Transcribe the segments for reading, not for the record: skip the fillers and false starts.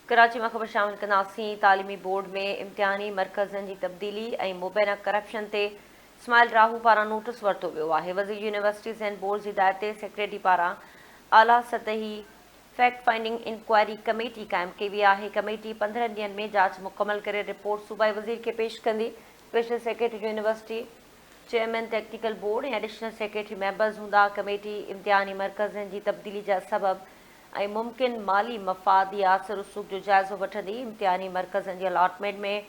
कराची में ख़बर शामिल कंदासीं। तालीमी बोर्ड में इम्तिहानी मरकज़नि जी तब्दीली ऐं मुबैना करप्शन ते इस्माइल राहू पारां नोटिस वरितो वियो आहे। वज़ीर यूनिवर्सिटीज़ एंड बोर्ड जी हिदायत ते सेक्रेटरी पारां आला सतही फैक्ट फाइंडिंग इंक्वायरी कमेटी क़ाइमु कई वई आहे। कमेटी 15 ॾींहनि में जांच मुकमल करे रिपोर्ट सूबाई वज़ीर खे पेश कंदी। Special secretary university, chairman technical board ऐं एडिशनल सेक्रेटरी मेंबर्स हूंदा। कमेटी इम्तिहानी मरकज़नि जी तब्दीली जा सबब ऐं मुमकिन माली मफ़ाद या असर रसूख़ जो जाइज़ो वठंदी। इम्तिहानी मरकज़नि जी अलॉटमेंट में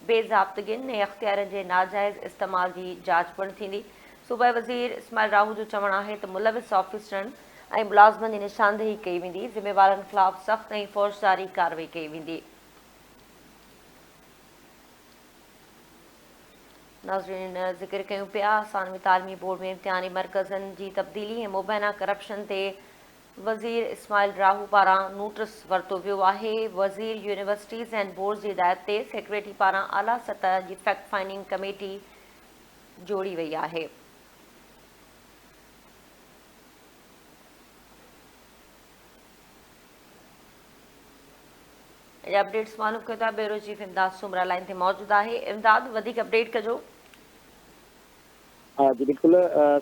बेज़ाब्तगियुनि ऐं अख़्तियारनि जे नाजाइज़ इस्तेमाल जी जांच पिणु थींदी। सूबाई वज़ीर इस्माइल राहू जो चवणु आहे त मुलविस ऑफिसरनि ऐं मुलाज़िमनि जी निशानदेही कई वेंदी। ज़िम्मेवारनि ख़िलाफ़ सख़्त ऐं फ़ौजदारी कार्रवाई कई वेंदी। नाज़रीन, ज़िक्र कयूं पिया सानवी तालीमी बोर्ड में इम्तिहानी मरकज़नि जी तब्दीली ऐं मुबैना करप्शन ते वज़ीर इस्माइल राहू पारां नोटिस वरितो वियो आहे। वज़ीर यूनिवर्सिटीज़ एंड बोर्ड जी हिदायत ते सेक्रेटरी पारां आला सतह जी फैक्ट फाइंडिंग कमेटी जोड़ी वई आहे। अपडेट्स मालूम कयो था। ब्यूरो चीफ इमदाद सुमरा लाइन ते मौजूदु आहे। इमदाद, वधीक अपडेट कजो। जी बिल्कुल,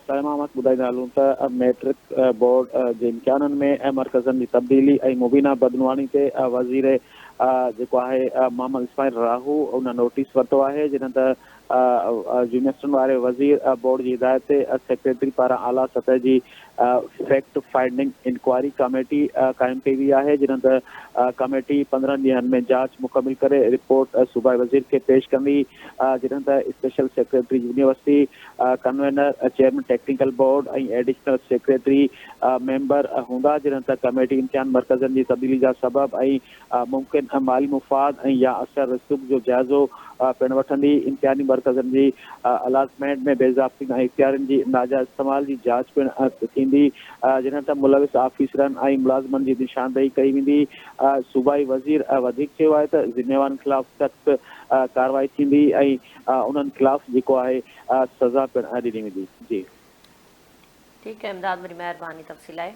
साइमा अहमद ॿुधाईंदा हलूं त मैट्रिक बोर्ड जे इम्तिहाननि में मरकज़नि जी तब्दीली ऐं मुबीना बदनवानी ते वज़ीर जेको आहे मोहम्मद इस्माइल राहू उन नोटिस वरितो आहे। जिन त यूनिवर्सिटियुनि वारे वज़ीर बोर्ड जी हिदायत ते सेक्रेटरी पारां आला सतह जी फैक्ट फाइंडिंग इंक्वायरी कमेटी क़ाइमु कई वई आहे। जिन त कमेटी 15 ॾींहनि में जांच मुकमिल करे रिपोर्ट सूबाई वज़ीर खे पेश कंदी। जिन त special secretary university, convener, chairman technical board ऐं एडिशनल सेक्रेटरी मेंबर हूंदा। जिन त कमेटी इम्तिहान मरकज़नि जी तब्दीली जा सबब ऐं मुमकिन माली मुफ़ाद ऐं या असर रसूख़ जो जाइज़ो पिणु वठंदी। इम्तिहानी मरकज़नि जी अलॉटमेंट में बेज़ाब्ती ऐं इख़्तियारनि जी नाजाइज़ इस्तेमाल जी जांच पिणु थींदी। जिन त मुलविस ऑफिसरनि ऐं मुलाज़िमनि जी निशानदेही कई वेंदी। सूबाई वज़ीर वधीक चयो आहे त ज़िम्मेवारनि ख़िलाफ़ सख़्त कार्रवाई थींदी ऐं उन्हनि ख़िलाफ़ जेको आहे सज़ा पिणु ॾिनी वेंदी। जी ठीकु आहे इमदाद, वरी महिरबानी तफ़सील आहे।